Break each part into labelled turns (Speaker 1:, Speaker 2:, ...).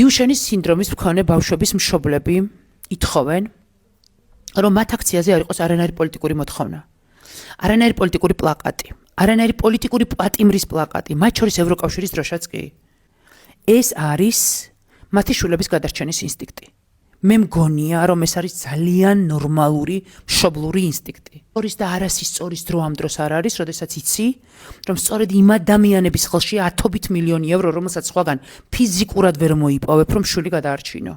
Speaker 1: დიუშენის სინდრომის მქონე ბავშვების მშობლები ითხოვენ, რომ მათ აქციაზე არ იყოს არანაირი პოლიტიკური მოთხოვნა, არანაირი პოლიტიკური პლაკატი, არანაირი პოლიტიკური პატიმრის პლაკატი, მათ შორის ევროკავშირის დროშაც კი. ეს არის მათი შვილების გადარჩენის ინსტინქტი. მე მგონია, რომ ეს არის ძალიან ნორმალური მშობლური ინსტინქტი. სწორის და არასწორის დრო ამ დროს არ არის, როდესაც იცი, რომ სწორედ იმ ადამიანების ხელში ათობით მილიონი ევრო, რომელსაც სხვაგან ფიზიკურად ვერ მოიპოვებ, რომ შვილი გადაარჩინო.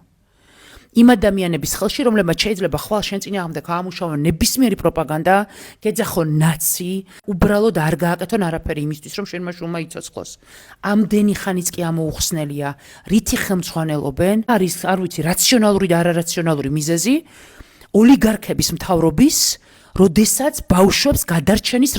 Speaker 1: იმ ადამიანების ხელში, რომლებმაც შეიძლება ხვალ შენ წინააღმდეგ აამუშავონ ნებისმიერი პროპაგანდა, გეძახონ ნაცი, უბრალოდ არ გააკეთონ არაფერი იმისთვის, რომ შენმა შვილმა იცოცხლოს. ამდენი ხანიც კი ამოუხსნელია, რითი ხელმძღვანელობენ, არის, არ ვიცი, რაციონალური და არარაციონალური მიზეზი, ოლიგარქების მთავრობის, როდესაც ბავშვებს გადარჩენის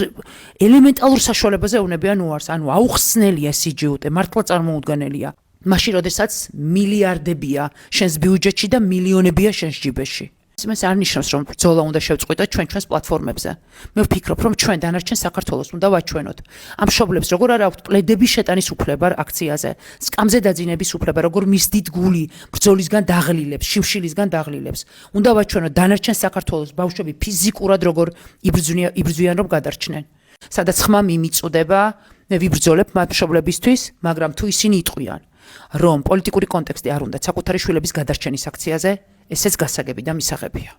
Speaker 1: ელემენტალურ საშუალებაზე ეუნებიან უარს, ანუ აუხსნელია სიჯიუტე, მართლა წარმოუდგენელია. მაშინ, როდესაც მილიარდებია შენს ბიუჯეტში და მილიონებია შენს ჯიბეში. ეს არ ნიშნავს, რომ ბრძოლა უნდა შევწყვიტოთ ჩვენს პლატფორმებზე. მე ვფიქრობ, რომ ჩვენ დანარჩენ საქართველოს უნდა ვაჩვენოთ. ამ მშობლებს როგორ არ აქვთ პლედების შეტანის უფლება აქციაზე, სკამზე დაძინების უფლება, როგორ მისდით გული ბრძოლისგან დაღლილებს, შიმშილისგან დაღლილებს. უნდა ვაჩვენოთ დანარჩენ საქართველოს ბავშვები ფიზიკურად როგორ იბრძვიან, რომ გადარჩნენ. სადაც ხმა მიმიწუდება, მე ვიბრძოლებ მათ მშობლებისთვის, მაგრამ თუ ისინი იტყვიან, რომ პოლიტიკური კონტექსტი არ უნდა საკუთარი შვილების გადარჩენის აქციაზე, ესეც გასაგები და მისაღებია.